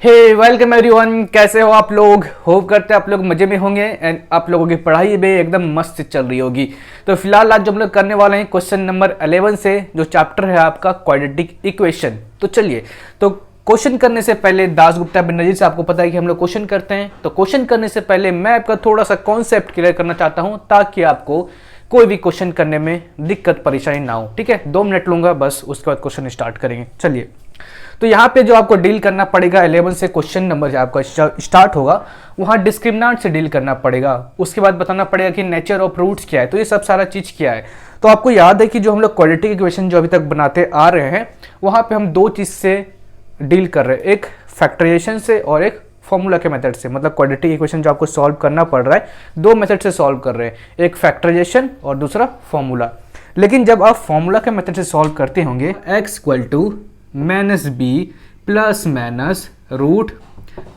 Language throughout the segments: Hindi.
हे वेलकम एवरीवन, कैसे हो आप लोग। होप करते हैं आप लोग मजे में होंगे एंड आप लोगों की पढ़ाई भी एकदम मस्त चल रही होगी। तो फिलहाल आज जो हम लोग करने वाले हैं क्वेश्चन नंबर 11 से, जो चैप्टर है आपका क्वाड्रेटिक इक्वेशन। तो चलिए, तो क्वेश्चन करने से पहले दास गुप्ता बनर्जी से आपको पता है कि हम लोग क्वेश्चन करते हैं। तो क्वेश्चन करने से पहले मैं आपका थोड़ा सा कॉन्सेप्ट क्लियर करना चाहता हूं ताकि आपको कोई भी क्वेश्चन करने में दिक्कत परेशानी ना हो। ठीक है, 2 मिनट लूंगा बस, उसके बाद क्वेश्चन स्टार्ट करेंगे। चलिए, तो यहाँ पे जो आपको डील करना पड़ेगा 11 से क्वेश्चन नंबर जो आपका स्टार्ट होगा, वहाँ डिस्क्रिमिनेंट से डील करना पड़ेगा। उसके बाद बताना पड़ेगा कि नेचर ऑफ रूट्स क्या है। तो ये सब सारा चीज़ क्या है। तो आपको याद है कि जो हम लोग क्वाड्रेटिक इक्वेशन जो अभी तक बनाते आ रहे हैं, वहाँ पे हम 2 चीज़ से डील कर रहे हैं, एक फैक्टराइजेशन से और एक फॉर्मूला के मेथड से। मतलब क्वाड्रेटिक इक्वेशन जो आपको सॉल्व करना पड़ रहा है, 2 मेथड से सॉल्व कर रहे हैं, एक फैक्टराइजेशन और दूसरा फॉर्मूला। लेकिन जब आप फॉर्मूला के मेथड से सॉल्व करते होंगे, x equal to minus B plus minus root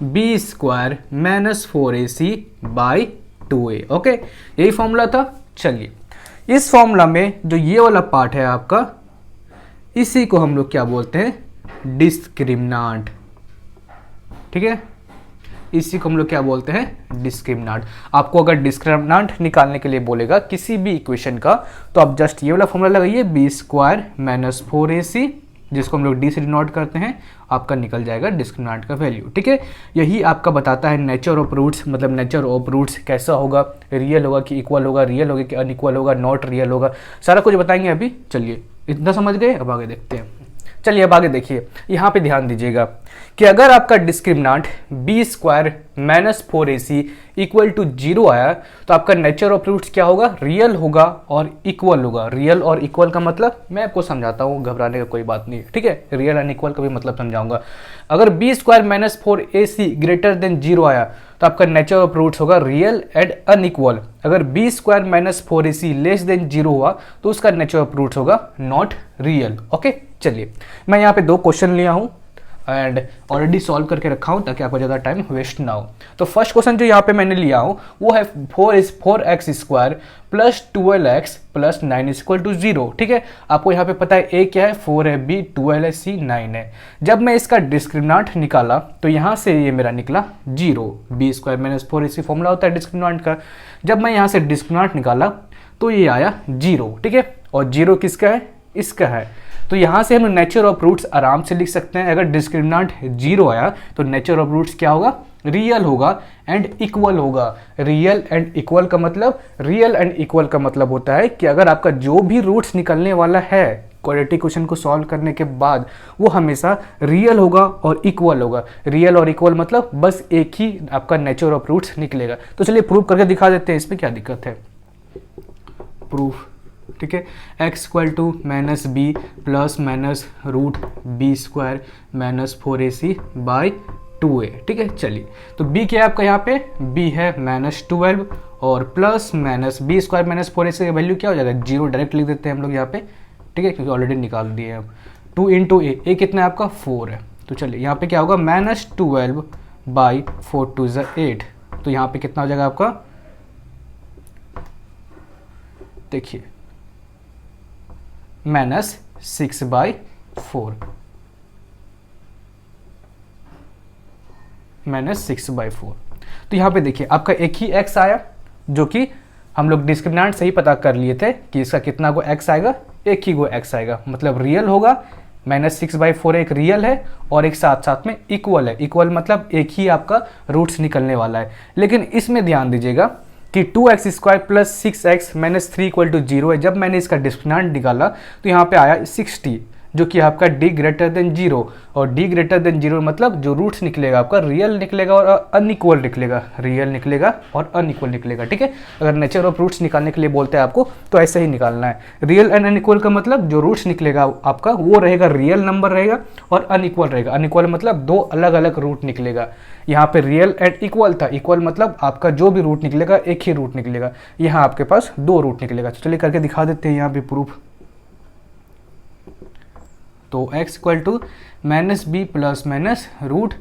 B square minus 4ac by 2a। Okay, यही फॉर्मूला था। चलिए, इस फॉर्मूला में जो ये वाला पार्ट है आपका, इसी को हम लोग क्या बोलते हैं, डिस्क्रिमिनेंट। ठीक है, इसी को हम लोग क्या बोलते हैं, डिस्क्रिमिनेंट। आपको अगर डिस्क्रिमिनेंट निकालने के लिए बोलेगा किसी भी इक्वेशन का, तो आप जस्ट ये वाला फॉर्मूला लगाइए, बी स्क्वायर माइनस 4ac, जिसको हम लोग डी से डिनोट करते हैं, आपका निकल जाएगा डिस्क्रिमिनेंट का वैल्यू। ठीक है, यही आपका बताता है नेचर ऑफ रूट्स। मतलब नेचर ऑफ रूट्स कैसा होगा, रियल होगा कि इक्वल होगा, रियल होगा कि अनइक्वल होगा, नॉट रियल होगा, सारा कुछ बताएंगे अभी। चलिए, इतना समझ गए, अब आगे देखते हैं। चलिए, अब आगे देखिए, यहाँ पे ध्यान दीजिएगा कि अगर आपका discriminant B square minus 4ac equal to 0 आया, तो आपका नेचर ऑफ रूट्स क्या होगा, रियल होगा और इक्वल होगा। रियल और इक्वल का मतलब मैं आपको समझाता हूँ, घबराने का कोई बात नहीं है। ठीक है, रियल एंड इक्वल का भी मतलब समझाऊंगा। अगर B square minus 4ac greater than 0 आया, तो आपका नेचर ऑफ रूट्स होगा रियल एंड अनइक्वल। अगर B square minus 4ac less than 0 हुआ, तो उसका नेचर ऑफ रूट्स होगा नॉट रियल। ओके, चलिए, मैं यहाँ पे 2 क्वेश्चन लिया हूँ एंड ऑलरेडी सॉल्व करके रखा हूँ ताकि आपको ज़्यादा टाइम वेस्ट ना हो। तो फर्स्ट क्वेश्चन जो यहाँ पे मैंने लिया हूँ वो है 4x square plus 12x plus 9 is equal to 0। ठीक है, आपको यहाँ पे पता है a क्या है, 4 है, b 12 है, c 9 है। जब मैं इसका डिस्क्रिमिनेंट निकाला तो यहाँ से ये मेरा निकला 0। B square minus 4ac formula होता है डिस्क्रिमिनेंट का। जब मैं यहाँ से डिस्क्रिमिनेंट निकाला तो ये आया 0। ठीक है, और 0 किसका है, इसका है। तो यहाँ से हम नेचर ऑफ रूट्स आराम से लिख सकते हैं। अगर डिस्क्रिमिनेंट 0 आया तो नेचर ऑफ रूट्स क्या होगा, रियल होगा एंड इक्वल होगा। रियल एंड इक्वल का मतलब, रियल एंड इक्वल का मतलब होता है कि अगर आपका जो भी रूट्स निकलने वाला है क्वाड्रेटिक इक्वेशन को सॉल्व करने के बाद, वो हमेशा रियल होगा और इक्वल होगा। रियल और इक्वल मतलब बस एक ही आपका नेचर ऑफ रूट्स निकलेगा। तो चलिए प्रूव करके दिखा देते हैं, इसमें क्या दिक्कत है। प्रूफ, ठीक है, x equal to minus B plus minus root B square minus 4ac by 2a। ठीक है, चलिए, तो b क्या है आपका, यहाँ पे b है माइनस 12 और plus minus B square minus 4ac का वैल्यू क्या हो जाएगा, 0 डायरेक्ट लिख देते हैं हम लोग यहाँ पे। ठीक है, क्योंकि ऑलरेडी निकाल दिए हम। 2 इंटू a कितना है आपका, 4 है। तो चलिए, यहाँ पे क्या होगा, माइनस 12 बाई 4 2 8। तो यहाँ पे कितना हो जाएगा आपका, देखिए, माइनस 6 बाई 4, माइनस 6 बाई 4। तो यहाँ पे देखिए आपका एक ही x आया, जो कि हम लोग डिस्क्रिमिनेंट से ही पता कर लिए थे कि इसका कितना गो x आएगा, एक ही गो x आएगा। मतलब रियल होगा, माइनस 6 बाई 4 एक रियल है और एक साथ साथ में इक्वल है। इक्वल मतलब एक ही आपका रूट्स निकलने वाला है। लेकिन इसमें ध्यान दीजिएगा कि 2x square plus 6x minus 3 equal to 0 है। जब मैंने इसका डिस्क्रिमिनेंट निकाला तो यहाँ पे आया 60, जो कि आपका d ग्रेटर देन 0। और d ग्रेटर देन 0 मतलब जो रूट्स निकलेगा आपका रियल निकलेगा और अनइक्वल निकलेगा, रियल निकलेगा और अनइक्वल निकलेगा। ठीक है, अगर नेचर ऑफ रूट्स निकालने के लिए बोलते हैं आपको तो ऐसे ही निकालना है। रियल एंड अनइक्वल का मतलब जो रूट्स निकलेगा आपका वो रहेगा रियल नंबर रहेगा और अनइक्वल रहेगा। अनइक्वल मतलब 2 अलग अलग रूट निकलेगा। यहाँ पे रियल एंड इक्वल था, इक्वल मतलब आपका जो भी रूट निकलेगा एक ही रूट निकलेगा। यहाँ आपके पास 2 रूट निकलेगा। तो चलिए करके दिखा देते हैं यहाँ पे प्रूफ। तो x equal to minus B plus minus root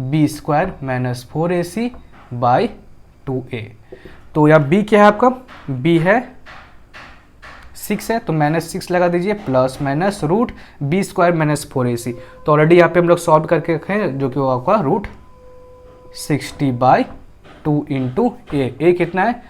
B square minus 4ac by 2a। तो यहाँ b क्या है आपका, b है 6 है तो -6 लगा दीजिए, plus minus root B square minus 4ac। तो ऑलरेडी यहाँ पे हम लोग सॉल्व करके रखे हैं, जो कि वो आपका रूट 60/2 इंटू ए कितना है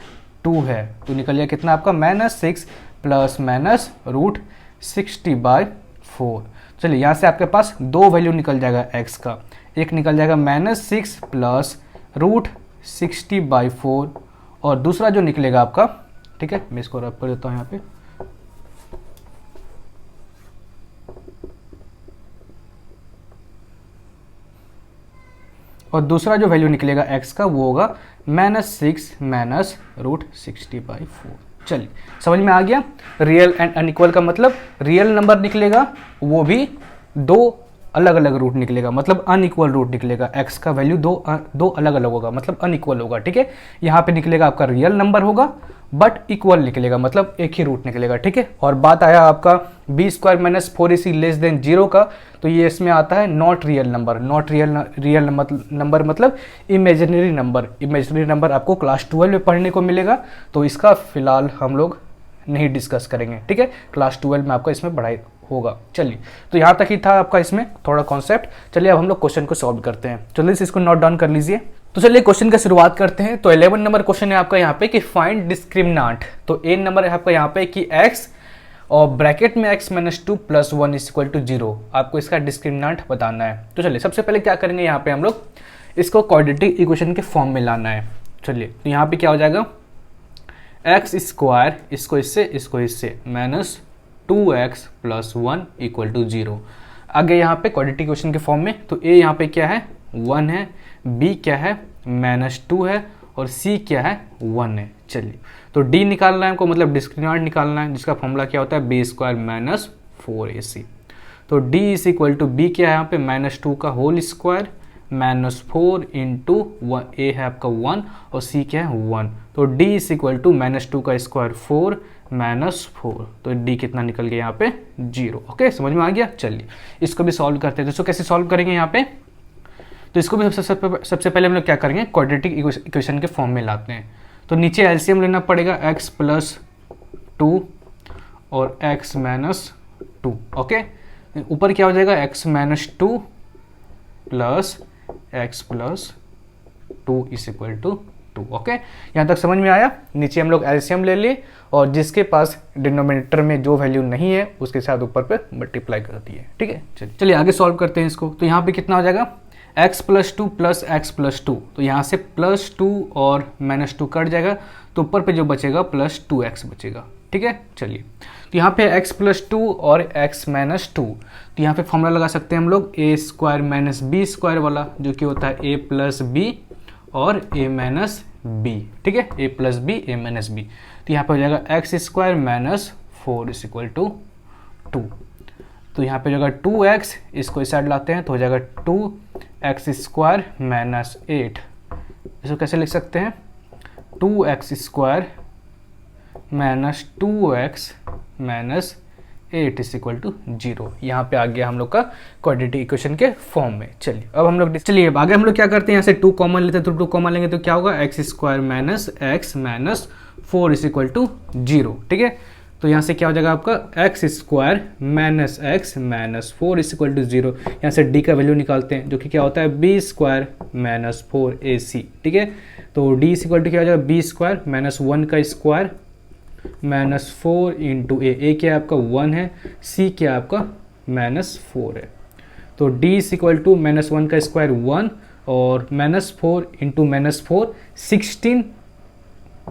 2 है, तो निकल गया कितना आपका -6 प्लस माइनस रूट 60/4। चलिए यहाँ से आपके पास दो वैल्यू निकल जाएगा x का, एक निकल जाएगा -6 प्लस रूट 60/4 और दूसरा जो निकलेगा आपका, ठीक है मैं इसको रब कर देता हूँ यहाँ पे, और दूसरा जो वैल्यू निकलेगा x का वो होगा -6 माइनस रूट 60/4। चलिए समझ में आ गया। रियल एंड अनइक्वल का मतलब रियल नंबर निकलेगा, वो भी दो अलग अलग रूट निकलेगा, मतलब अनइक्वल रूट निकलेगा, x का वैल्यू दो अलग अलग होगा, मतलब अनइक्वल होगा, ठीक है। यहाँ पे निकलेगा आपका रियल नंबर होगा बट इक्वल निकलेगा, मतलब एक ही रूट निकलेगा, ठीक है। और बात आया आपका B square minus 4ac less than 0 का, तो ये इसमें आता है not real number. Not real number मतलब इमेजिनरी नंबर। इमेजिनरी नंबर आपको क्लास 12 में पढ़ने को मिलेगा, तो इसका फिलहाल हम लोग नहीं डिस्कस करेंगे, ठीक है। क्लास 12 में आपका इसमें पढ़ाई होगा। चलिए तो यहाँ तक ही था आपका इसमें थोड़ा कॉन्सेप्ट। चलिए अब हम लोग क्वेश्चन को सॉल्व करते हैं। चलिए इसको नोट डाउन कर लीजिए। तो चलिए क्वेश्चन का शुरुआत करते हैं। तो 11 नंबर क्वेश्चन है आपका यहाँ पे कि फाइंड डिस्क्रिमिनेंट। तो ए नंबर है आपका यहाँ पे कि x और ब्रैकेट में x - 2 + 1 = 0, आपको इसका डिस्क्रिमिनेंट बताना है। तो चलिए सबसे पहले क्या करेंगे, यहाँ पे हम लोग इसको क्वाड्रेटिक इक्वेशन के फॉर्म में लाना है। चलिए तो यहाँ पे क्या हो जाएगा, x² इसको इससे -2x + 1 = 0। आगे यहाँ पे क्वाड्रेटिक इक्वेशन के फॉर्म में, तो a यहाँ पे क्या है 1 है, b क्या है -2 है और c क्या है 1 है। चलिए तो d निकालना है हमको, मतलब डिस्क्रिमिनेंट निकालना है, जिसका फॉर्मूला क्या होता है b² - 4ac। तो d = b क्या है यहाँ पे -2 का होल स्क्वायर -4 इंटू a है आपका 1 और c क्या है 1। तो d = -2 का स्क्वायर 4 -4, तो d कितना निकल गया यहाँ पे 0। ओके समझ में आ गया। चलिए इसको भी सॉल्व करते हैं। तो इसको कैसे सॉल्व करेंगे यहाँ पे, तो इसको भी सबसे पहले हम लोग क्या करेंगे, क्वाड्रेटिक इक्वेशन के फॉर्म में लाते हैं। तो नीचे एलसीएम लेना पड़ेगा x + 2 और x - 2। ओके ऊपर क्या हो जाएगा x - 2 प्लस x + 2 = 2। ओके यहाँ तक समझ में आया। नीचे हम लोग एलसीएम ले लिए और जिसके पास डिनोमिनेटर में जो वैल्यू नहीं है उसके साथ ऊपर पे मल्टीप्लाई कर दिए, ठीक है। चलिए आगे सॉल्व करते हैं इसको। तो यहाँ पे कितना हो जाएगा x + 2 प्लस x + 2, तो यहाँ से +2 और -2 कट जाएगा, तो ऊपर पे जो बचेगा +2x बचेगा, ठीक है। चलिए तो यहाँ पे x + 2 और x - 2, तो यहाँ पे फॉर्मूला लगा सकते हैं हम लोग a² - b² वाला, जो कि होता है a + b और a - b, ठीक है, a + b a - b। तो यहाँ पे हो जाएगा x² - 4 = 2। तो यहाँ पे जो 2x इसको इस साइड लाते हैं तो हो जाएगा 2x² - 8। इसको कैसे लिख सकते हैं, 2x² - 2x - 8 = 0। यहाँ पे आ गया हम लोग का क्वाड्रेटिक इक्वेशन के फॉर्म में। चलिए अब हम लोग आगे हम लोग क्या करते हैं, यहाँ से 2 कॉमन लेते हैं, तो 2 कॉमन लेंगे तो क्या होगा x² - x - 4 = 0, ठीक है। तो यहाँ से क्या हो जाएगा आपका x² - x - 4 = 0। यहाँ से d का वैल्यू निकालते हैं, जो कि क्या होता है b² - 4ac, ठीक है। तो d = क्या हो जाएगा b² - 1 का स्क्वायर -4 इंटू a क्या है आपका 1 है, c क्या है आपका -4 है। तो d = -1 का स्क्वायर 1 और -4 इंटू -4 16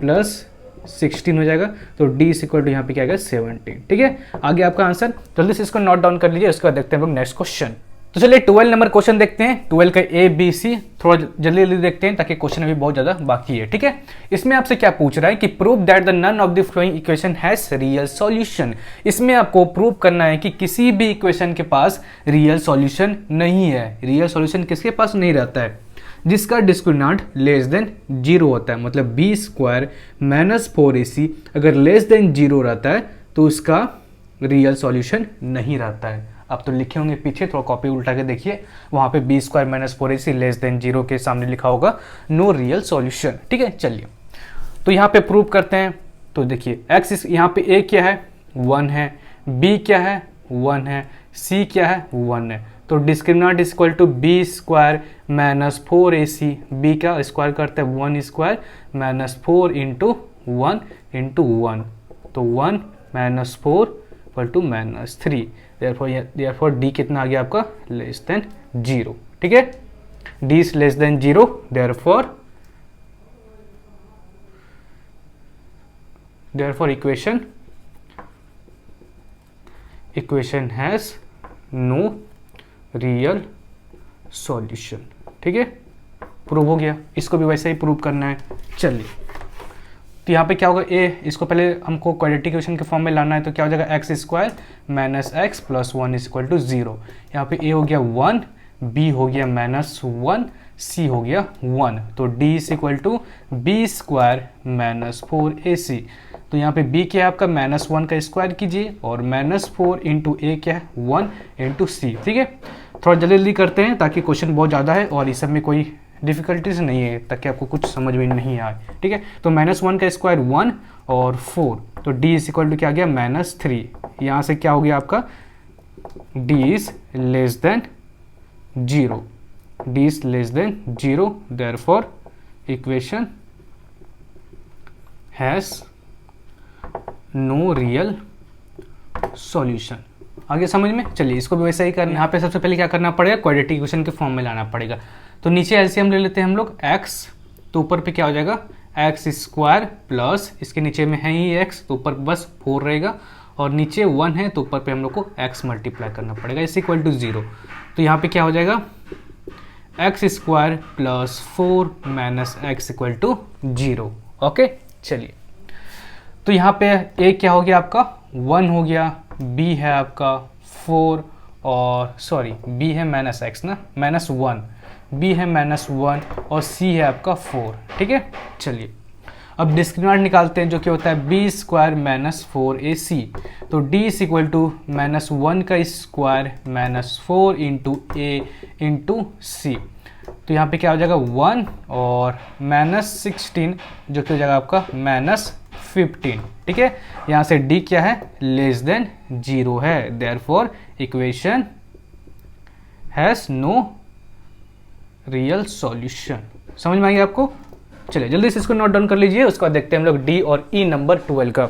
प्लस 16 हो जाएगा। तो d = यहाँ पे क्या आएगा 17, ठीक है। आगे आपका आंसर, जल्दी से इसको नोट डाउन कर लीजिए, उसके बाद देखते हैं हम लोग नेक्स्ट क्वेश्चन। तो चलिए 12 नंबर क्वेश्चन देखते हैं। 12 का A B C थोड़ा जल्दी जल्दी देखते हैं, ताकि क्वेश्चन अभी बहुत ज़्यादा बाकी है, ठीक है। इसमें आपसे क्या पूछ रहा है कि prove that the none of the following equation has real solution. इसमें आपको प्रूव करना है कि किसी भी इक्वेशन के पास रियल सॉल्यूशन नहीं है। रियल सॉल्यूशन किसके पास नहीं रहता है, जिसका डिस्क्रिमिनेंट लेस देन 0 होता है, मतलब b² - 4ac अगर लेस देन 0 रहता है तो उसका रियल सॉल्यूशन नहीं रहता है। आप तो लिखे होंगे पीछे, थोड़ा कॉपी उल्टा के देखिए, वहाँ पे b² - 4ac लेस देन 0 के सामने लिखा होगा नो रियल सॉल्यूशन, ठीक है। चलिए तो यहाँ पे प्रूव करते हैं। तो देखिए x यहाँ पे a क्या है 1 है, b क्या है 1 है, c क्या है 1 है। तो discriminant is equal to B square minus 4ac, B का स्क्वायर करते हैं 1 स्क्वायर माइनस 4 इंटू 1 इंटू 1, तो 1 minus 4 equal to minus 3। Therefore D कितना आ गया आपका लेस देन 0। ठीक है, D is less than 0, therefore equation has no real solution. ठीक है, प्रूव हो गया। इसको भी वैसे ही प्रूव करना है। चलिए, तो यहाँ पे क्या होगा ए, इसको पहले हमको क्वाड्रेटिक इक्वेशन के फॉर्म में लाना है, तो क्या हो जाएगा X square minus x plus 1 is equal to 0। यहाँ पे ए हो गया 1, बी हो गया माइनस 1, सी हो गया 1, तो D is equal to B square minus 4ac। तो यहाँ पे b क्या है आपका -1 का स्क्वायर कीजिए, और -4 इंटू ए क्या है 1 इंटू सी। ठीक है, थोड़ा जल्दी जल्दी करते हैं ताकि क्वेश्चन बहुत ज़्यादा है और इस सब में कोई डिफिकल्टीज नहीं है, ताकि आपको कुछ समझ में नहीं आए। ठीक है, तो -1 का स्क्वायर 1 और 4, तो d इज इक्वल टू क्या आ गया -3। यहाँ से क्या हो गया आपका d is less than 0, d is less than 0, therefore equation has no real solution. आगे समझ में? चलिए, इसको भी वैसा ही करना है। यहाँ पे सबसे पहले क्या करना पड़ेगा, क्वाड्रेटिक इक्वेशन के फॉर्म में लाना पड़ेगा। तो नीचे एलसीएम ले लेते हैं हम लोग x, तो ऊपर पे क्या हो जाएगा एक्स स्क्वायर प्लस, इसके नीचे में है ही x, तो ऊपर बस 4 रहेगा, और नीचे 1 है तो ऊपर पे हम लोग को x मल्टीप्लाई करना पड़ेगा, इस इक्वल टू 0। तो यहाँ पे क्या हो जाएगा X square plus 4 minus X equal to 0। Okay, चलिए, तो यहाँ पे a क्या हो गया आपका 1 हो गया, b है आपका 4, और सॉरी b है माइनस एक्स ना, -1, b है -1 और c है आपका 4। ठीक है, चलिए अब डिस्क्रिमिनेंट निकालते हैं, जो कि होता है b स्क्वायर माइनस 4ac। तो d इज इक्वल टू -1 का square minus 4 into a into c। तो यहाँ पे क्या हो जाएगा 1 और -16, जो कि हो जाएगा आपका -15। ठीक है, यहाँ से d क्या है लेस देन 0 है, therefore equation has no real solution. समझ में आ गया आपको? चलिए जल्दी से इसको नोट डाउन कर लीजिए, उसके बाद देखते हैं हम लोग डी और ई नंबर 12 का।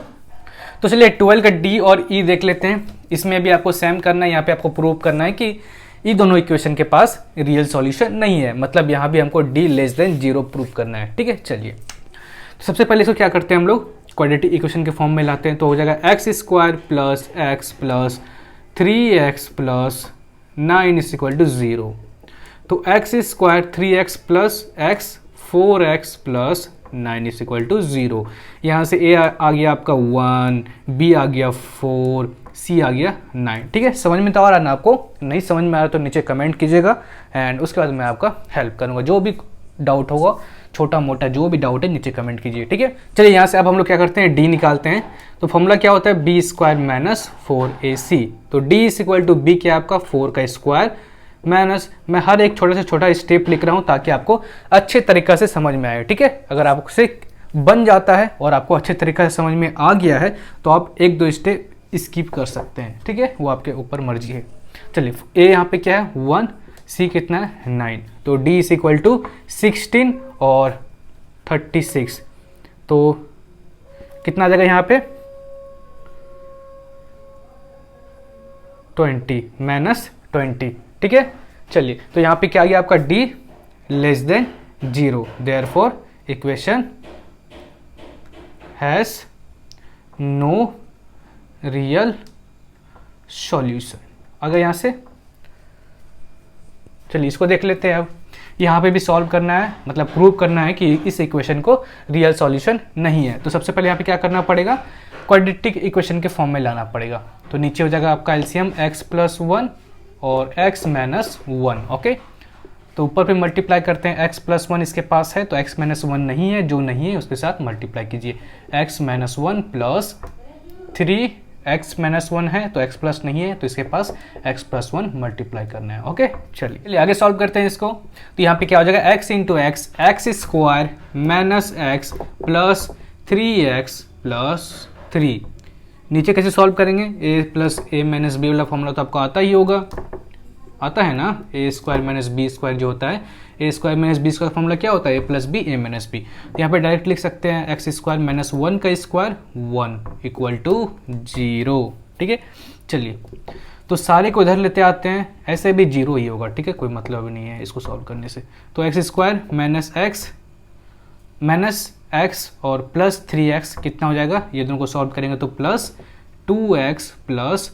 तो चलिए 12 का डी और ई देख लेते हैं। इसमें भी आपको सेम करना है, यहाँ पे आपको प्रूव करना है कि ये दोनों इक्वेशन के पास रियल सॉल्यूशन नहीं है, मतलब यहाँ भी हमको डी लेस देन 0 प्रूव करना है। ठीक है, चलिए तो सबसे पहले इसको क्या करते हैं हम लोग क्वाड्रेटिक इक्वेशन के फॉर्म में लाते हैं, तो हो जाएगा X square plus X plus 3x plus 9 is equal to 0। तो X square 3x plus X 4x plus 9 is equal to 0। यहाँ से a आ गया आपका 1, b आ गया 4, c आ गया 9। ठीक है, समझ में तो आ रहा ना आपको? नहीं समझ में आ रहा तो नीचे कमेंट कीजिएगा, एंड उसके बाद मैं आपका हेल्प करूँगा। जो भी डाउट होगा, छोटा मोटा जो भी डाउट है नीचे कमेंट कीजिए। ठीक है, चलिए यहाँ से अब हम लोग क्या करते हैं d निकालते हैं। तो फॉर्मूला क्या होता है b स्क्वायर माइनस 4ac। तो d is equal to b क्या आपका 4 का स्क्वायर माइनस, मैं हर एक छोटा से छोटा स्टेप लिख रहा हूँ ताकि आपको अच्छे तरीक़ा से समझ में आए। ठीक है, अगर आपसे बन जाता है और आपको अच्छे तरीक़े से समझ में आ गया है तो आप 1-2 स्टेप स्किप कर सकते हैं। ठीक है, वो आपके ऊपर मर्जी है। चलिए a यहाँ पे क्या है 1, c कितना है 9, तो d इज इक्वल टू 16 और 36, तो कितना आ जाएगा यहाँ पे 20 माइनस 20। ठीक है, चलिए तो यहाँ पे क्या आ गया आपका d less than 0, therefore equation has no real solution. अगर यहाँ से चलिए इसको देख लेते हैं। अब यहाँ पे भी सॉल्व करना है, मतलब प्रूव करना है कि इस इक्वेशन को रियल सॉल्यूशन नहीं है। तो सबसे पहले यहाँ पे क्या करना पड़ेगा, क्वाड्रेटिक इक्वेशन के फॉर्म में लाना पड़ेगा। तो नीचे हो जाएगा आपका एलसीएम x प्लस 1 और x माइनस 1। ओके, तो ऊपर पे मल्टीप्लाई करते हैं, x प्लस 1 इसके पास है तो x माइनस 1 नहीं है, जो नहीं है उसके साथ मल्टीप्लाई कीजिए। x minus 1 plus 3, x minus 1 है तो x प्लस नहीं है तो इसके पास x प्लस 1 मल्टीप्लाई करना है। ओके, चलिए आगे सॉल्व करते हैं इसको। तो यहाँ पे क्या हो जाएगा x into x, x square minus x plus 3x plus 3 नीचे कैसे सॉल्व करेंगे, a plus a minus b वाला फॉर्मूला तो आपको आता ही होगा, आता है ना, a square minus B square जो होता है, a square minus B square formula क्या होता है, a plus b a minus B. तो यहाँ पे डायरेक्ट लिख सकते हैं एक्स स्क्वायर माइनस 1 का स्क्वायर 1 इक्वल टू 0। ठीक है, चलिए तो सारे को इधर लेते आते हैं, ऐसे भी 0 ही होगा। ठीक है, कोई मतलब नहीं है इसको सॉल्व करने से। तो एक्स स्क्वायर माइनस एक्स और प्लस 3x कितना हो जाएगा, ये दोनों को सॉल्व करेंगे तो plus 2x plus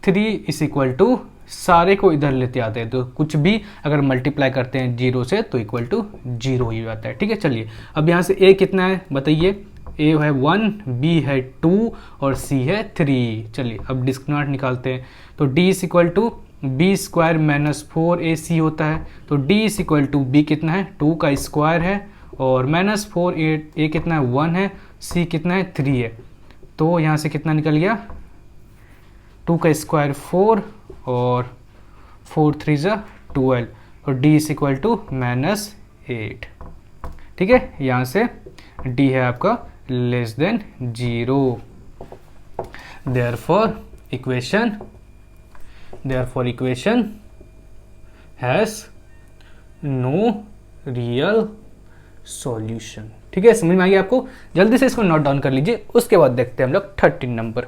3 is equal to, सारे को इधर लेते आते हैं तो कुछ भी अगर मल्टीप्लाई करते हैं 0 से तो इक्वल टू 0 ही जाता है। ठीक है, चलिए अब यहाँ से a कितना है बताइए, a है 1, b है 2 और c है 3। चलिए अब डिस्क्रिमिनेंट निकालते हैं। तो d is equal to B square minus 4ac होता है। तो d is equal to b कितना है, 2 का स्क्वायर है और माइनस 4 a कितना है 1 है, c कितना है 3 है। तो यहाँ से कितना निकल गया, 2 का स्क्वायर 4 और 4 3 ज़ा 12 और d is equal to minus 8। ठीक है, यहाँ से d है आपका less than 0। Therefore equation has no real solution. ठीक है, समझ में आ गया आपको, जल्दी से इसको नोट डाउन कर लीजिए। उसके बाद देखते हैं हम लोग 13 नंबर।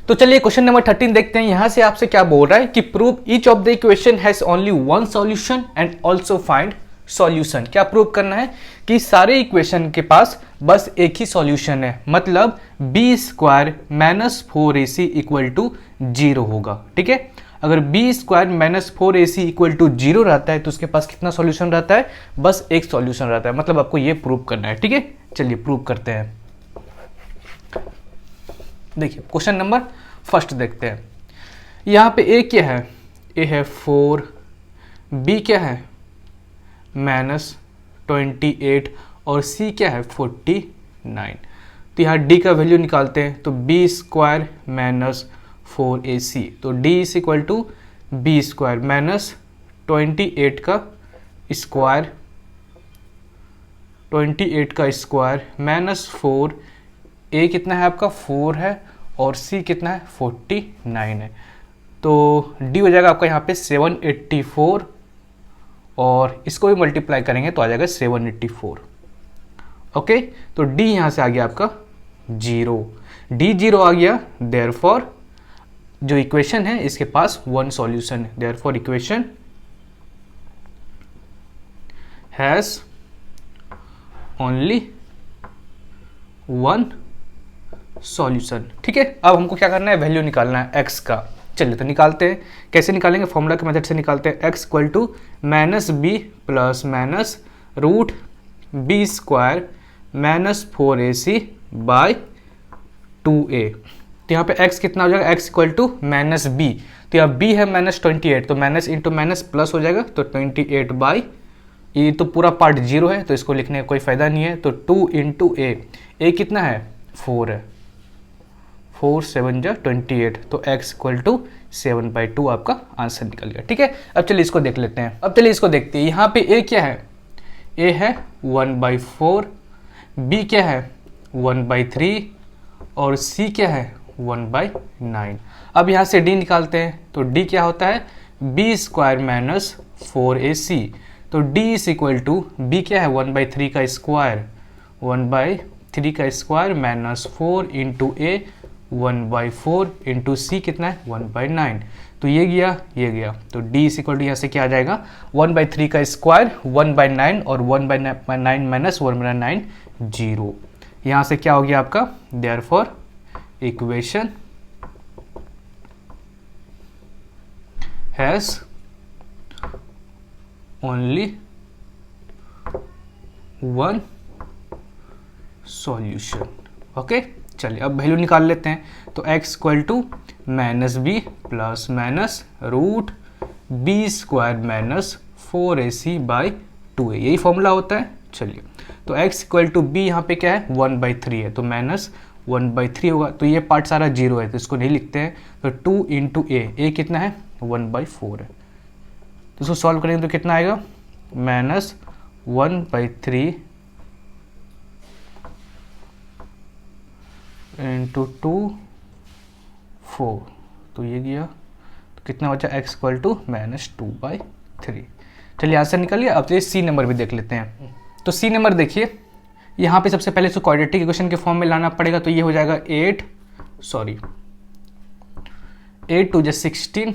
तो चलिए क्वेश्चन नंबर 13 देखते हैं। यहां से आपसे क्या बोल रहा है कि prove each of the equation has only one solution and also find solution. क्या प्रूव करना है कि सारे इक्वेशन के पास बस एक ही सॉल्यूशन है, मतलब B square minus 4ac equal to 0 होगा। ठीक है, अगर B square minus 4ac equal to 0 रहता है तो उसके पास कितना सॉल्यूशन रहता है, बस एक सॉल्यूशन रहता है। मतलब आपको ये प्रूव करना है। ठीक है, चलिए प्रूव करते हैं। देखिए क्वेश्चन नंबर फर्स्ट देखते हैं। यहाँ पे ए क्या है, ए है 4, बी क्या है -28 और सी क्या है 49। तो यहाँ डी का वैल्यू निकालते हैं। तो बी स्क्वायर माइनस 4ac, तो d is equal to B square minus 28 का स्क्वायर, 28 का स्क्वायर माइनस 4, a कितना है आपका 4 है और c कितना है 49 है। तो d हो जाएगा आपका यहाँ पे 784 और इसको भी मल्टीप्लाई करेंगे तो आ जाएगा 784। ओके, तो d यहाँ से आ गया आपका 0, d 0 आ गया। देयरफॉर जो इक्वेशन है इसके पास वन सॉल्यूशन है। Therefore equation has only one solution. ठीक है, अब हमको क्या करना है, वैल्यू निकालना है x का। चलिए तो निकालते हैं। कैसे निकालेंगे, फॉर्मूला के मेथड से निकालते हैं। x equal to minus B plus minus root B square minus 4ac by 2a। तो यहाँ पे x कितना हो जाएगा, x equal to minus B, तो यहाँ b है -28, तो माइनस इंटू माइनस प्लस हो जाएगा। तो 28 बाई, ये तो पूरा पार्ट 0 है तो इसको लिखने का कोई फायदा नहीं है। तो 2 इंटू ए कितना है 4 है, 4 7 जा 28, तो x इक्वल टू 7/2 आपका आंसर निकल गया। ठीक है, अब चलिए इसको देख लेते हैं। अब चलिए इसको देखते हैं। यहाँ पे a क्या है, a है 1/4, b क्या है 1/3 और c क्या है 1/9। अब यहाँ से d निकालते हैं। तो d क्या होता है, b स्क्वायर माइनस 4ac, तो d is equal to b क्या है 1/3 का स्क्वायर, 1/3 का square minus 4 into a 1/4 into c कितना है 1/9। तो ये गया, तो d इज इक्वल टू यहाँ से क्या आ जाएगा 1/3 का स्क्वायर 1/9 और 1/9 माइनस 1/9 0। यहाँ से क्या हो गया आपका, therefore equation has only one solution. Okay, चलिए अब वैल्यू निकाल लेते हैं। तो x equal to minus B plus minus root B square minus 4ac by 2a, यही फॉर्मूला होता है। चलिए तो x इक्वल टू बी यहाँ पे क्या है 1/3 है, तो माइनस 1/3 होगा। तो ये पार्ट सारा 0 है तो इसको नहीं लिखते हैं। तो 2 इंटू ए कितना है 1/4 है, तो इसको सॉल्व करेंगे तो कितना आएगा माइनस 1/3 इंटू 2 4, तो ये गया, तो कितना बचा x इक्वल टू -2/3। चलिए आंसर निकल गया। अब चलिए सी नंबर भी देख लेते हैं। तो सी नंबर देखिए, यहाँ पे सबसे पहले इसको क्वाड्रेटिक इक्वेशन के फॉर्म में लाना पड़ेगा, तो ये हो जाएगा 8 टू 16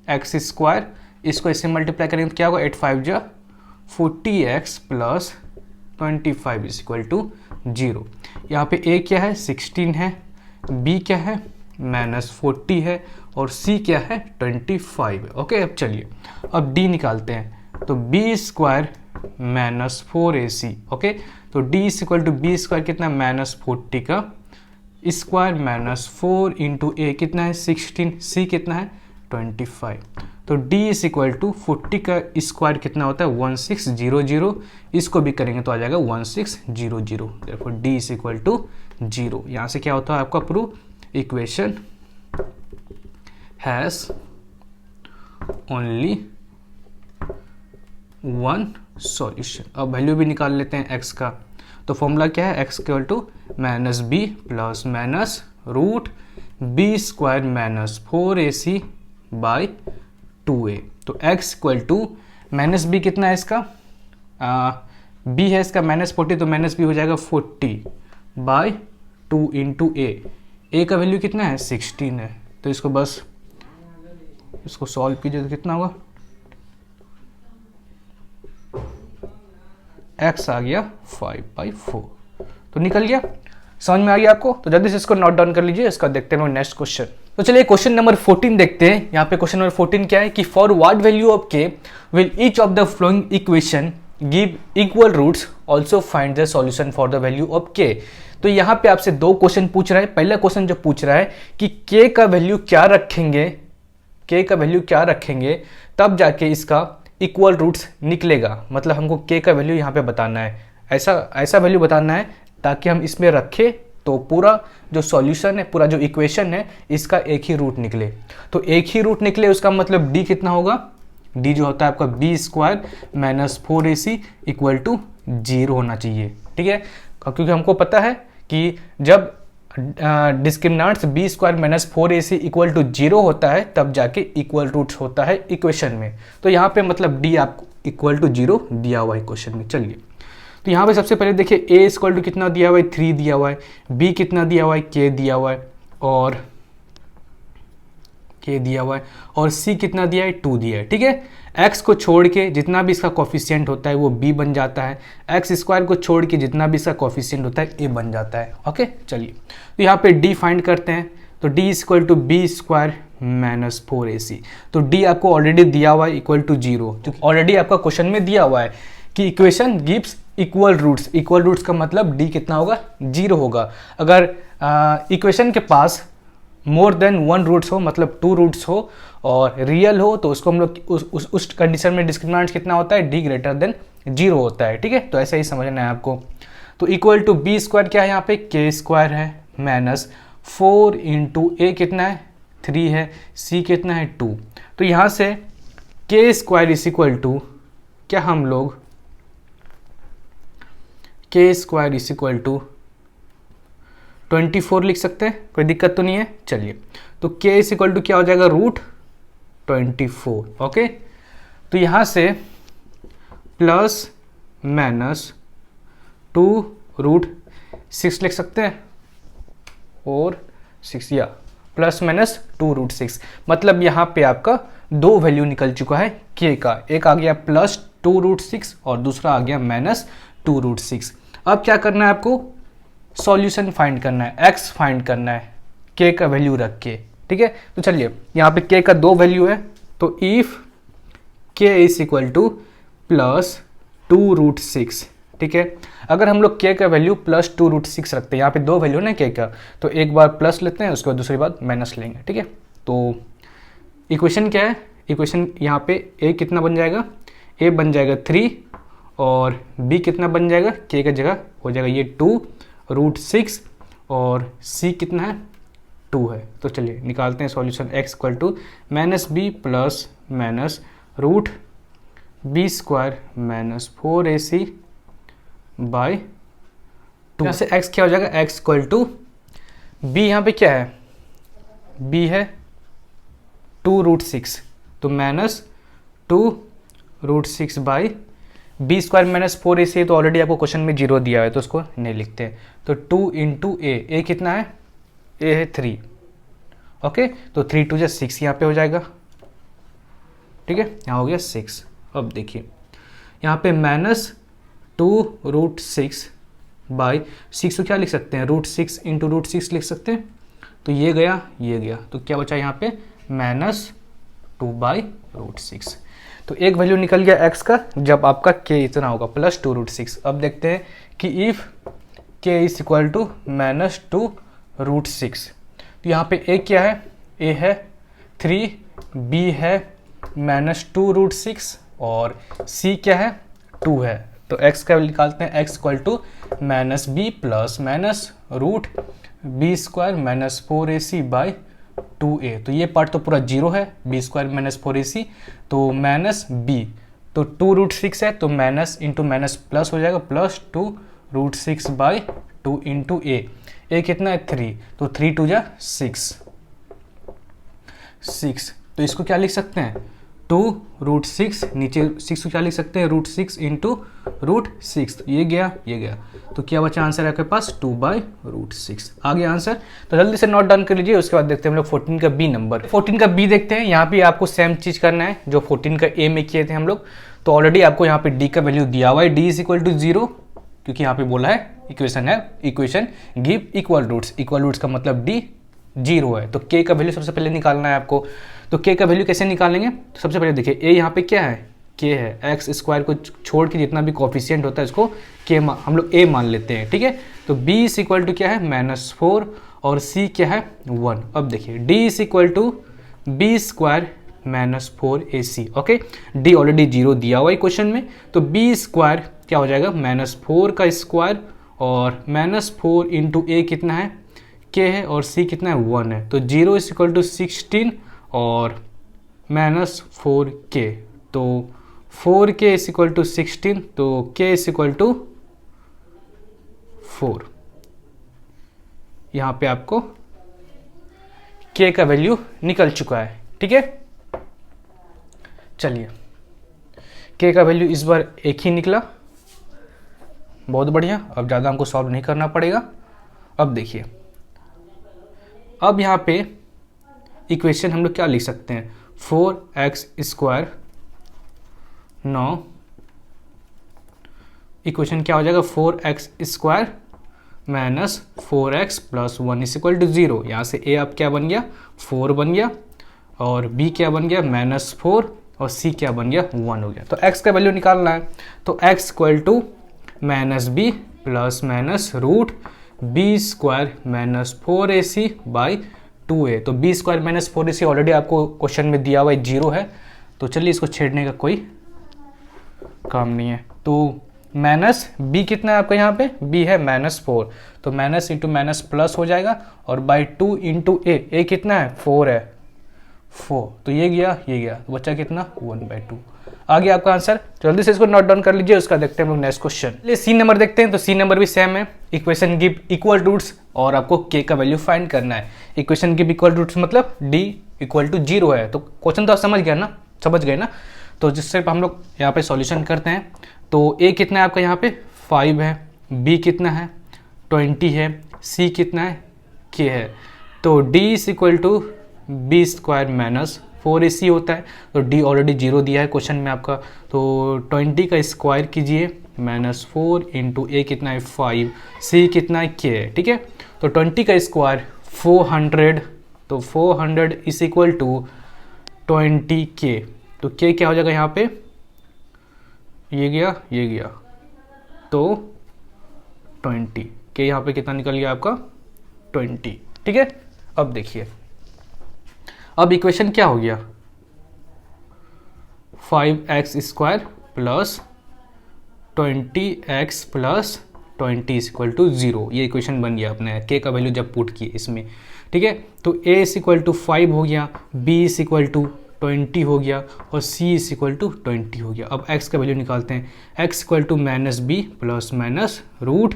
एक्स स्क्वायर, इसको इससे मल्टीप्लाई करेंगे तो क्या होगा 8 5 जा 40x plus 25 is equal to 0। यहाँ पे a क्या है 16 है, b क्या है -40 है और c क्या है 25 है। ओके, अब चलिए अब d निकालते हैं, तो b स्क्वायर -4ac। ओके, तो d is equal to B square कितना -40 का स्क्वायर -4 इंटू a कितना है 16, c कितना है 25। तो d इज इक्वल टू 40 का स्क्वायर कितना होता है 1600, इसको भी करेंगे तो आ जाएगा 1600। देखो d इज इक्वल टू 0। यहाँ से क्या होता है आपका proof, equation has only one solution. अब वैल्यू भी निकाल लेते हैं x का, तो फॉर्मूला क्या है x equal to -b plus minus root B square -4ac by 2a। तो x इक्वल टू -b कितना है इसका, b है इसका -40, तो -b हो जाएगा 40 बाई 2 इंटू a का वैल्यू कितना है 16 है, तो इसको बस इसको सॉल्व कीजिए तो कितना होगा, x आ गया 5/4। तो निकल गया, समझ में आ गया आपको। तो जल्दी से इसको नोट डाउन कर लीजिए, इसका देखते हैं नेक्स्ट क्वेश्चन। तो चलिए क्वेश्चन नंबर 14 देखते हैं। यहाँ पे क्वेश्चन नंबर 14 क्या है कि for what value of k will each of the following equation give equal roots, also find the solution for the value of k। तो यहाँ पे आपसे दो क्वेश्चन पूछ रहा है। पहला क्वेश्चन जो पूछ रहा है कि k का वैल्यू क्या रखेंगे, k का वैल्यू क्या रखेंगे तब जाके इसका इक्वल रूट्स निकलेगा। मतलब हमको k का वैल्यू यहाँ पे बताना है, ऐसा वैल्यू बताना है ताकि हम इसमें रखें तो पूरा जो सॉल्यूशन है, पूरा जो इक्वेशन है, इसका एक ही रूट निकले। तो एक ही रूट निकले उसका मतलब d कितना होगा, d जो होता है आपका b square -4ac equal to 0 होना चाहिए। ठीक है, क्योंकि हमको पता है कि जब discriminants b square -4ac equal to 0 होता है तब जाके इक्वल रूट्स होता है इक्वेशन में। तो यहाँ पे मतलब d आपको इक्वल टू 0 दिया हुआ है इक्वेशन में। चलिए तो यहाँ पे सबसे पहले देखिए a इक्वल टू कितना दिया हुआ है 3 दिया हुआ है, b कितना दिया हुआ है k दिया हुआ है और k दिया हुआ है और c कितना दिया है 2 दिया है। ठीक है, x को छोड़ के जितना भी इसका कोफिशिएंट होता है वो b बन जाता है, x स्क्वायर को छोड़ के जितना भी इसका कोफिशिएंट होता है a बन जाता है। ओके, चलिए तो यहाँ पे d फाइंड करते हैं, तो d equal to b square -4ac। तो d आपको ऑलरेडी दिया हुआ है इक्वल टू 0, तो ऑलरेडी आपका क्वेश्चन में दिया हुआ है कि equation gives equal roots. Equal roots का मतलब d कितना होगा 0 होगा। अगर इक्वेशन के पास मोर देन 1 रूट्स हो, मतलब 2 रूट्स हो और रियल हो, तो उसको हम लोग उस कंडीशन में डिस्क्रिमिनेंट कितना होता है d ग्रेटर देन 0 होता है। ठीक है, तो ऐसा ही समझना है आपको। तो इक्वल टू b स्क्वायर क्या है, यहाँ पे k स्क्वायर है -4 इंटू a कितना है 3 है, c कितना है 2। तो यहाँ से k square is equal to क्या हम लोग k square is equal to 24 लिख सकते हैं, कोई दिक्कत तो नहीं है। चलिए तो k इज इक्वल टू क्या हो जाएगा √24। ओके, तो यहाँ से प्लस माइनस 2√6 लिख सकते हैं और 6 या प्लस माइनस 2√6, मतलब यहाँ पे आपका दो वैल्यू निकल चुका है k का, एक आ गया +2√6 और दूसरा आ गया -2√6। अब क्या करना है आपको, सॉल्यूशन फाइंड करना है, x फाइंड करना है k का वैल्यू रख के। ठीक है, तो चलिए यहाँ पे k का दो वैल्यू है, तो if k is equal to +2√6। ठीक है, अगर हम लोग k का वैल्यू +2√6 रखते हैं, यहाँ पे दो वैल्यू ना k का, तो एक बार प्लस लेते हैं उसके बाद दूसरी बार माइनस लेंगे। ठीक है, तो इक्वेशन क्या है, इक्वेशन यहाँ पे a कितना बन जाएगा, a बन जाएगा 3 और b कितना बन जाएगा, k का जगह हो जाएगा ये 2√6 और c कितना है 2 है। तो चलिए निकालते हैं solution, x equal to -b plus minus root B square -4ac by 2। यहाँ से x क्या हो जाएगा, x इक्वल टू b, यहाँ पे क्या है बी है 2√6, तो minus 2√6 by B square minus 4ac, तो ऑलरेडी आपको क्वेश्चन में 0 दिया है तो उसको नहीं लिखते हैं। तो 2 इंटू ए कितना है, ए है 3, ओके, तो 3 2 जा 6 यहाँ पे हो जाएगा, ठीक है, यहाँ हो गया 6। अब देखिए यहाँ पे माइनस 2√6 बाई 6 को क्या लिख सकते हैं, √6 इंटू √6 लिख सकते हैं, तो ये गया ये गया, तो क्या बचा यहाँ पे माइनस 2/√6। तो एक वैल्यू निकल गया x का जब आपका k इतना होगा प्लस 2√6। अब देखते हैं कि if k is equal to minus 2√6, तो यहाँ पे a क्या है, a है 3, b है माइनस 2√6 और c क्या है 2 है। तो x का निकालते हैं, x equal to minus B plus minus root B square minus 4ac by 2a। तो ये पार्ट तो पूरा 0 है, बी स्क्वायर माइनस 4ac, तो माइनस b, तो 2√6 है तो माइनस इंटू माइनस प्लस हो जाएगा, प्लस 2√6 बाई 2 इंटू a कितना है 3, तो 3 2 जा 6, तो इसको क्या लिख सकते हैं 2√6, नीचे 6 को क्या लिख सकते हैं √6 इंटू √6, तो ये गया ये गया, तो क्या बचा आंसर है आपके पास 2/√6 आ गया आंसर। तो जल्दी से नोट डाउन कर लीजिए। उसके बाद देखते हैं हम लोग 14 का बी नंबर। 14 का बी देखते हैं, यहाँ भी आपको सेम चीज करना है जो 14 का ए में किए थे हम लोग। तो ऑलरेडी आपको यहाँ पे डी का वैल्यू दिया हुआ है, डी इज इक्वल टू 0, क्योंकि यहाँ पे बोला है इक्वेशन है, इक्वेशन गिव इक्वल रूट्स का मतलब डी 0 है। तो के का वैल्यू सबसे पहले निकालना है आपको। तो के का वैल्यू कैसे निकालेंगे, तो सबसे पहले देखिए ए यहाँ पे क्या है, के है, एक्स स्क्वायर को छोड़ के जितना भी कोफिशिएंट होता है इसको के हम लोग ए मान लेते हैं, ठीक है। तो b इज इक्वल टू क्या है -4 और c क्या है 1। अब देखिए d is equal to B square -4ac, okay. d already 0 दिया हुआ है क्वेश्चन में, तो b स्क्वायर क्या हो जाएगा -4 का स्क्वायर और -4 इंटू ए कितना है k है और c कितना है 1 है, तो 0 इज इक्वल टू 16 और -4k, तो 4k इज इक्वल टू 16, तो k इज इक्वल टू 4। यहाँ पे आपको k का वैल्यू निकल चुका है, ठीक है। चलिए k का वैल्यू इस बार एक ही निकला, बहुत बढ़िया। अब ज़्यादा हमको सॉल्व नहीं करना पड़ेगा। अब देखिए, अब यहाँ पे इक्वेशन हम लोग क्या लिख सकते हैं, 4x स्क्वायर 9, इक्वेशन क्या हो जाएगा 4x square minus 4x plus 1 is equal to 0। यहाँ से a अब क्या बन गया 4 बन गया और b क्या बन गया -4 और c क्या बन गया 1 हो गया। तो x का वैल्यू निकालना है, तो x equal to -b plus minus root B square -4ac by 2a। तो b स्क्वायर -4ac ऑलरेडी आपको क्वेश्चन में दिया हुआ है 0 है, तो चलिए इसको छेड़ने का कोई काम नहीं है। तो माइनस b कितना है आपका, यहाँ पे b है -4, तो माइनस इंटू माइनस प्लस हो जाएगा और बाई 2 इंटू ए कितना है 4 है 4, तो ये गया तो बच्चा कितना 1/2 आ गया आपका आंसर। जल्दी से इसको नोट डाउन कर लीजिए। उसका देखते हैं हम लोग नेक्स्ट क्वेश्चन। सी नंबर देखते हैं। तो सी नंबर भी सेम है, इक्वेशन गिव इक्वल रूट्स और आपको के का वैल्यू फाइंड करना है। इक्वेशन गिव इक्वल रूट्स मतलब डी इक्वल टू 0 है, तो क्वेश्चन तो आप समझ गए ना। तो जिससे हम लोग यहाँ पे सॉल्यूशन करते हैं, तो ए कितना है आपका यहाँ पे 5 है, बी कितना है 20 है, सी कितना है के है। तो D is equal to B square minus 4ac होता है, तो d ऑलरेडी 0 दिया है क्वेश्चन में आपका, तो 20 का स्क्वायर कीजिए -4 इंटू ए कितना है 5, c कितना है k है, ठीक है। तो 20 का स्क्वायर 400, तो 400 इज इक्वल टू 20k, तो k क्या हो जाएगा यहाँ पे, ये गया तो 20, k यहाँ पे कितना निकल गया आपका 20, ठीक है। अब देखिए, अब इक्वेशन क्या हो गया 5x square plus 20x plus 20 is equal to 0, ये इक्वेशन बन गया अपने k का वैल्यू जब पुट किए इसमें, ठीक है। तो a इज इक्वल टू 5 हो गया, b इज इक्वल टू 20 हो गया और c इज इक्वल टू 20 हो गया। अब x का वैल्यू निकालते हैं, x equal to -b plus minus root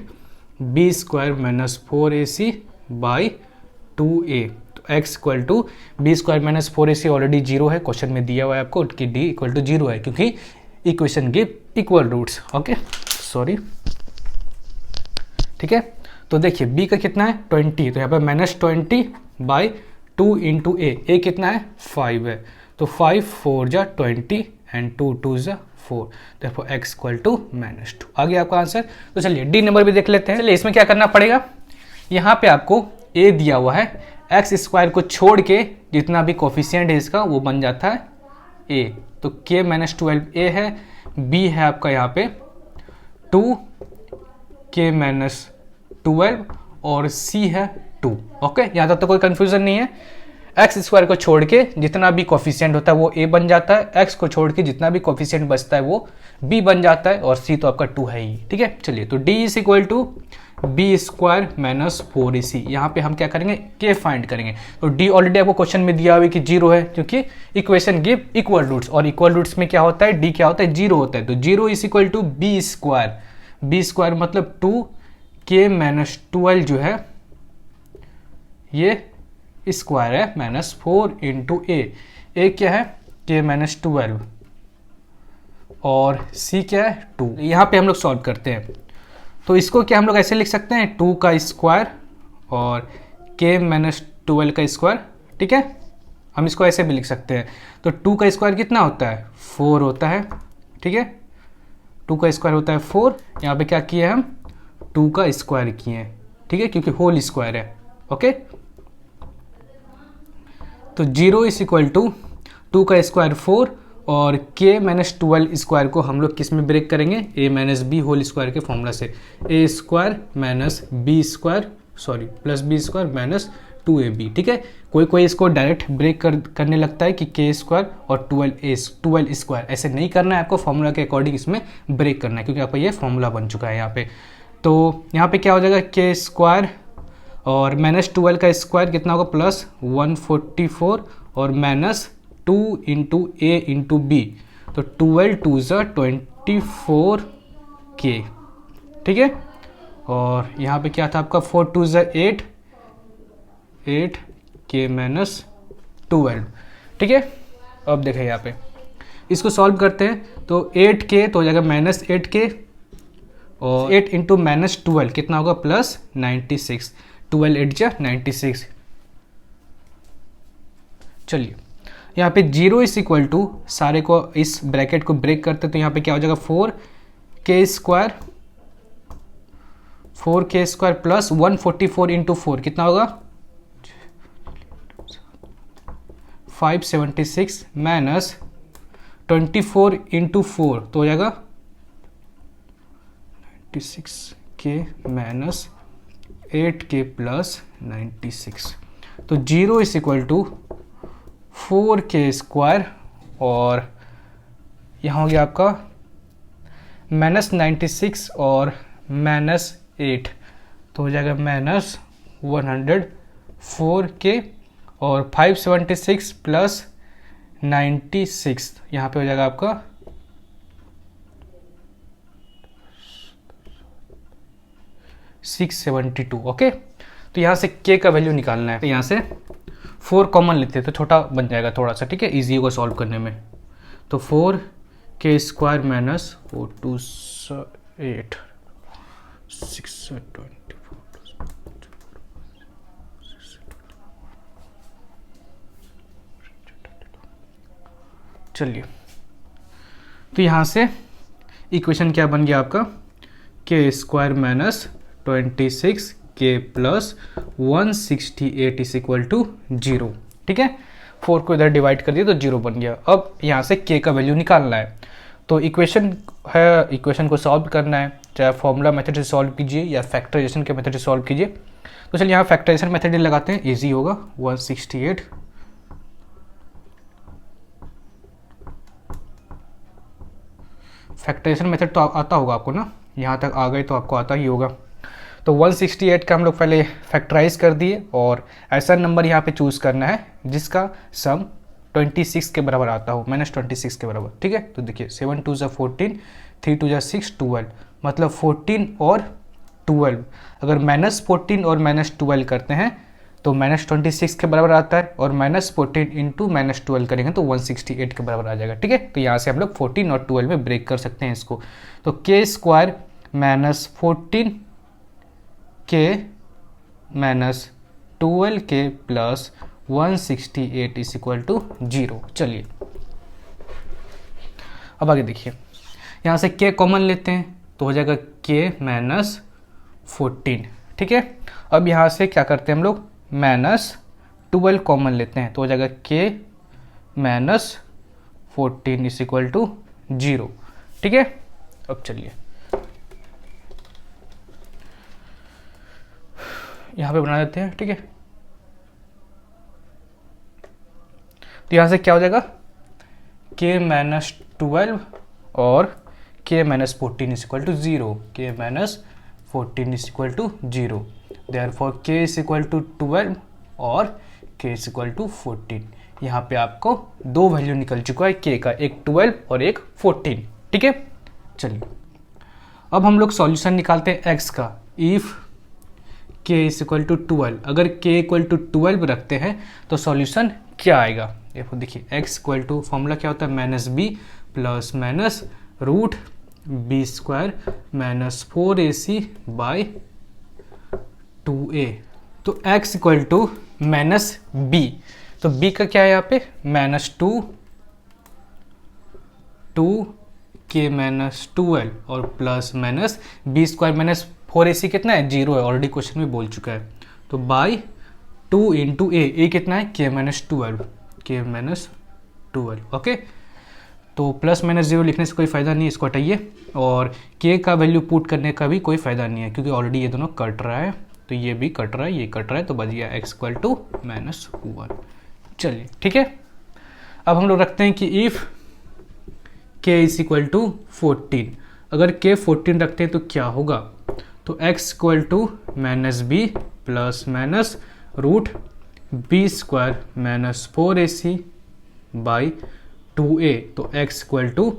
B square -4ac by 2a। तो तो x equal to B square minus 4ac already zero है, क्वेश्चन में दिया हुआ है आपको कि d इक्वल टू जीरो है क्योंकि equation give equal roots. Okay sorry, ठीक है। तो देखिए b का कितना है 20, तो यहाँ पर -20 बाई 2 इंटू ए कितना है 5 है, तो 5 4 जा 20 एंड 2 2 जा 4, तो x इक्वल टू -2 आ गया आपका आंसर। तो चलिए डी नंबर भी देख लेते हैं। चलिए इसमें क्या करना पड़ेगा, यहाँ पे आपको a दिया हुआ है, एक्स स्क्वायर को छोड़ के जितना भी कोफिशिएंट है इसका वो बन जाता है a, तो k माइनस 12 a है, b है आपका यहाँ पे 2k माइनस 12 और c है 2। ओके, यहाँ तक तो कोई कंफ्यूजन नहीं है। एक्स स्क्वायर को छोड़ के जितना भी कोफिशिएंट होता है वो a बन जाता है, x को छोड़ के जितना भी कोफिशिएंट बचता है वो b बन जाता है, और c तो आपका 2 है ही। ठीक है, चलिए तो d is equal to B square minus 4ac, यहाँ पे हम क्या करेंगे k फाइंड करेंगे। तो d ऑलरेडी आपको क्वेश्चन में दिया हुआ है कि जीरो है क्योंकि इक्वेशन गिव इक्वल रूट्स, और इक्वल रूट्स में क्या होता है d क्या होता है जीरो होता है, तो zero is equal to B square मतलब 2k माइनस 12 जो है ये स्क्वायर है माइनस 4 इंटू ए क्या है k माइनस 12 और c क्या है 2। यहाँ पे हम लोग सॉल्व करते हैं, तो इसको क्या हम लोग ऐसे लिख सकते हैं 2 का स्क्वायर और k माइनस 12 का स्क्वायर। ठीक है, हम इसको ऐसे भी लिख सकते हैं, तो 2 का स्क्वायर कितना होता है 4 होता है। ठीक है, 2 का स्क्वायर होता है 4, यहाँ पे क्या किए हम 2 का स्क्वायर किए हैं। ठीक है, क्योंकि होल स्क्वायर है। ओके, तो 0 इज इक्वल टू 2 का स्क्वायर 4 और k माइनस 12 स्क्वायर को हम लोग किस में ब्रेक करेंगे a minus B whole square के फॉर्मूला से, a square minus B square plus B square minus 2ab। ठीक है, कोई इसको डायरेक्ट ब्रेक करने लगता है कि k स्क्वायर और 12 स्क्वायर, ऐसे नहीं करना है आपको, फॉर्मूला के अकॉर्डिंग इसमें ब्रेक करना है क्योंकि आपका ये फॉर्मूला बन चुका है यहाँ पे। तो यहाँ पे क्या हो जाएगा k स्क्वायर और माइनस 12 का स्क्वायर कितना होगा प्लस 144 और माइनस 2 इंटू ए इंटू बी, तो 12 2 ज़ा 24k। ठीक है, और यहाँ पे क्या था आपका 4 2 ज़ा 8k माइनस 12। ठीक है, अब देखें यहाँ पे इसको सॉल्व करते हैं, तो 8k तो हो जाएगा माइनस 8k और 8 इंटू माइनस 12 कितना होगा प्लस 96, 12 8 जा 96। चलिए यहाँ पे 0 इज इक्वल टू, सारे को इस ब्रैकेट को ब्रेक करते तो यहाँ पे क्या हो जाएगा 4k स्क्वायर प्लस 144 इंटू 4 कितना होगा 576 माइनस 24 इंटू 4 तो हो जाएगा 96k माइनस 8k प्लस 96। तो 0 is equal to 4k square और यहाँ हो गया आपका माइनस 96 और माइनस 8 तो हो जाएगा माइनस 104k और 576 प्लस 96 यहाँ पे हो जाएगा आपका 672। ओके, तो यहाँ से k का वैल्यू निकालना है, तो यहाँ से 4 कॉमन लेते हैं तो छोटा बन जाएगा थोड़ा सा। ठीक है, इजी होगा सॉल्व करने में। तो 4k स्क्वायर माइनस 4 2 8 624। चलिए, तो यहाँ से इक्वेशन क्या बन गया आपका k square minus 26k plus 168 is equal to 0। ठीक है, 4 को इधर डिवाइड कर दिया तो 0 बन गया। अब यहाँ से k का वैल्यू निकालना है, तो इक्वेशन है, इक्वेशन को सॉल्व करना है, चाहे फॉर्मूला मेथड से सॉल्व कीजिए या फैक्टराइजेशन के मेथड से सॉल्व कीजिए। तो चलिए यहाँ फैक्टराइजेशन मेथड लगाते हैं, ईजी होगा। 168 फैक्टराइजेशन मेथड तो आता होगा आपको ना, यहाँ तक आ गए तो आपको आता ही होगा। तो 168 का हम लोग पहले फैक्टराइज कर दिए और ऐसा नंबर यहाँ पे चूज़ करना है जिसका सम 26 के बराबर आता हो, -26 के बराबर। ठीक है, तो देखिए 7 2 ज़ा 14, 3 2 ज़ा 6 12, मतलब 14 और 12। अगर -14 और -12 करते हैं तो -26 के बराबर आता है, और -14 इंटू -12 करेंगे तो 168 के बराबर आ जाएगा। ठीक है, तो यहाँ से हम लोग 14 और 12 में ब्रेक कर सकते हैं इसको। तो k square -14 k -12 k plus 168 is equal to 0। चलिए अब आगे देखिए, यहाँ से k कॉमन लेते हैं तो हो जाएगा k -14। ठीक है, अब यहाँ से क्या करते हैं हम लोग, -12 कॉमन लेते हैं तो हो जाएगा k -14 इज इक्वल टू 0। ठीक है, अब चलिए यहाँ पे बना देते हैं। ठीक है, तो यहाँ से क्या हो जाएगा, k -12 और k -14 is equal to 0, k -14 is equal to 0, therefore k is equal to 12 और k इज इक्वल टू 14। यहाँ पे आपको दो वैल्यू निकल चुका है k का, एक 12 और एक 14। ठीक है, चलिए अब हम लोग सॉल्यूशन निकालते हैं x का। If k is equal to 12, अगर k इक्वल टू 12 रखते हैं तो सॉल्यूशन क्या आएगा, देखो देखिए, x इक्वल टू फॉर्मूला क्या होता है, -b plus minus root B square -4ac by 2a। तो x इक्वल टू -b, तो b का क्या है यहाँ पे, -2k -12 और plus minus B square -4ac कितना है, 0 है, ऑलरेडी क्वेश्चन में बोल चुका है। तो बाई 2 इंटू ए कितना है, k -12। ओके, तो प्लस माइनस 0 लिखने से कोई फ़ायदा नहीं है, इसको हटाइए, और k का वैल्यू पुट करने का भी कोई फ़ायदा नहीं है क्योंकि ऑलरेडी ये दोनों कट रहा है, तो ये भी कट रहा है, ये कट रहा है, तो बच गया x इक्वल टू -1। चलिए ठीक है, अब हम लोग रखते हैं कि if k is equal to 14, अगर k 14 रखते हैं तो क्या होगा, तो x equal to -b plus minus root B square -4ac by 2a। तो x इक्वल टू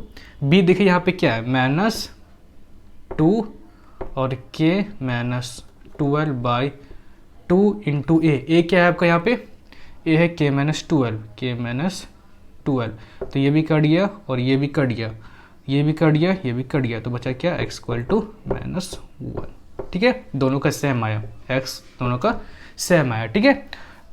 b, देखिए यहाँ पे क्या है, -2 और k -12 बाई 2 इंटू a क्या है आपका यहाँ पे, a है k -12, तो ये भी कट गया और ये भी कट गया, ये भी कट गया, ये भी कट गया, तो बचा क्या, x इक्वल टू -1। ठीक है, दोनों का सेम आया, x दोनों का सेम आया। ठीक है,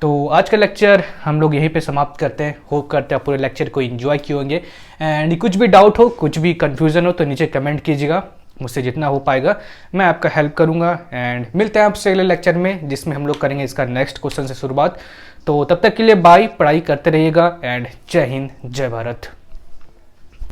तो आज का लेक्चर हम लोग यहीं पे समाप्त करते हैं। होप करते हैं आप पूरे लेक्चर को एंजॉय किए होंगे, एंड कुछ भी डाउट हो, कुछ भी कन्फ्यूज़न हो तो नीचे कमेंट कीजिएगा, मुझसे जितना हो पाएगा मैं आपका हेल्प करूंगा। एंड मिलते हैं आपसे अगले लेक्चर में जिसमें हम लोग करेंगे इसका नेक्स्ट क्वेश्चन से शुरुआत। तो तब तक के लिए बाय, पढ़ाई करते रहिएगा, एंड जय हिंद जय भारत।